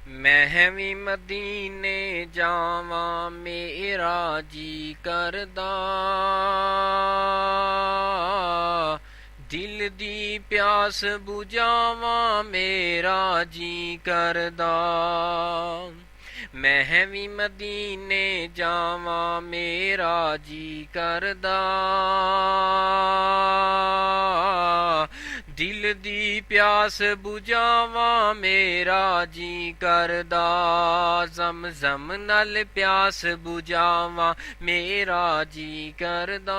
ਮੈਂ ਵੀ ਮਦੀਨੇ ਜਾਵਾਂ ਮੇਰਾ ਜੀ ਕਰਦਾ, ਦਿਲ ਦੀ ਪਿਆਸ ਬੁਝਾਵਾਂ ਮੇਰਾ ਜੀ ਕਰਦਾ। ਮੈਂ ਵੀ ਮਦੀਨੇ ਜਾਵਾਂ ਮੇਰਾ ਜੀ ਕਰਦਾ, ਦਿਲ ਦੀ ਪਿਆਸ ਬੁਝਾਵਾਂ ਮੇਰਾ ਜੀ ਕਰਦਾ। ਜ਼ਮਜ਼ਮ ਨਾਲ ਪਿਆਸ ਬੁਝਾਵਾਂ ਮੇਰਾ ਜੀ ਕਰਦਾ।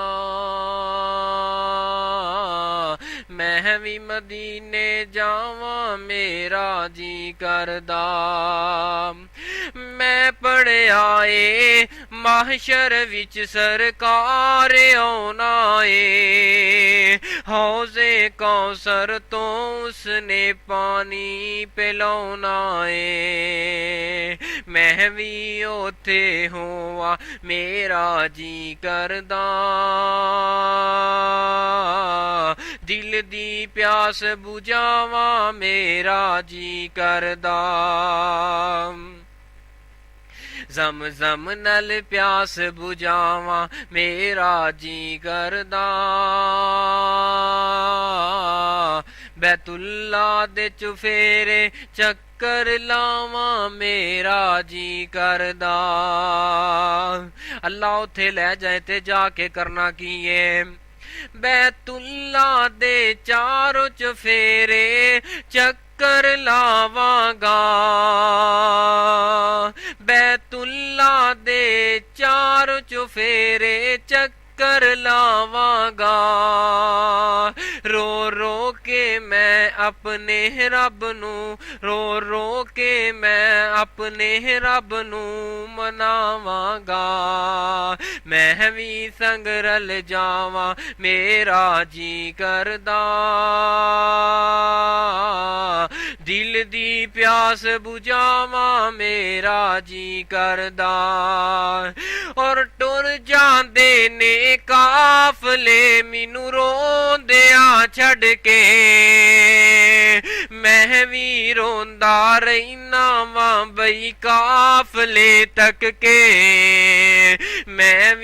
ਮੈਂ ਵੀ ਮਦੀਨੇ ਜਾਵਾਂ ਮੇਰਾ ਜੀ ਕਰਦਾ। ਮੈਂ ਪੜ੍ਹਿਆ ਏ ਮਾਹਸ਼ਰ ਵਿੱਚ ਸਰਕਾਰ ਆਉਣਾ ਏ, ਹੌਜ਼ੇ ਕੌਸਰ ਤੋਂ ਉਸਨੇ ਪਾਣੀ ਪਿਲਾਉਣਾ ਏ। ਮੈਂ ਵੀ ਉੱਥੇ ਹੋਵਾਂ ਮੇਰਾ ਜੀ ਕਰਦਾ, ਦਿਲ ਦੀ ਪਿਆਸ ਬੁਝਾਵਾਂ ਮੇਰਾ ਜੀ ਕਰਦਾ। ਜ਼ਮਜ਼ਮ ਨਾਲ ਪਿਆਸ ਬੁਝਾਵਾਂ ਮੇਰਾ ਜੀ ਕਰਦਾ, ਬੈਤੁੱਲਾ ਦੇ ਚੁਫੇਰੇ ਚੱਕਰ ਲਾਵਾਂ ਮੇਰਾ ਜੀ ਕਰਦਾ। ਅੱਲਾ ਉੱਥੇ ਲੈ ਜਾਏ ਤੇ ਜਾ ਕੇ ਕਰਨਾ ਕੀ ਏ, ਬੈਤੁੱਲਾ ਦੇ ਚਾਰੋਂ ਚੁਫੇਰੇ ਚੱਕਰ ਲਾਵਾਂਗਾ, ਬੈਤੁੱਲਾ ਦੇ ਚਾਰ ਚੁਫੇਰੇ ਚੱਕਰ ਲਾਵਾਂਗਾ। ਰੋ ਰੋ ਕੇ ਮੈਂ ਆਪਣੇ ਰੱਬ ਨੂੰ, ਰੋ ਰੋ ਕੇ ਮੈਂ ਆਪਣੇ ਰੱਬ ਨੂੰ ਮਨਾਵਾਂਗਾ। ਮੈਂ ਵੀ ਸੰਗ ਰਲ ਜਾਵਾਂ ਮੇਰਾ ਜੀ ਕਰਦਾ, ਦਿਲ ਦੀ ਪਿਆਸ ਬੁਝਾਵਾਂ ਮੇਰਾ ਜੀ ਕਰਦਾ। ਔਰ ਟੁਰ ਜਾਂਦੇ ਨੇ ਕਾਫਲੇ ਮੈਨੂੰ ਰੋਂਦਿਆਂ ਛੱਡ ਕੇ, ਮੈਂ ਵੀ ਰੋਂਦਾ ਰਹਿਣਾ ਵਾਂ ਬਈ ਕਾਫਲੇ ਤੱਕ ਕੇ। ਮੈਂ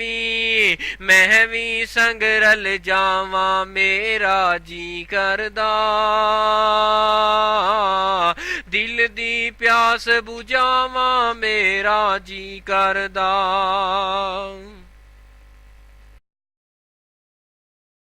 ਵੀ ਸੰਗ ਰਲ ਜਾਵਾਂ ਮੇਰਾ ਜੀ ਕਰਦਾ, ਦਿਲ ਦੀ ਪਿਆਸ ਬੁਝਾਵਾਂ ਮੇਰਾ ਜੀ ਕਰਦਾ।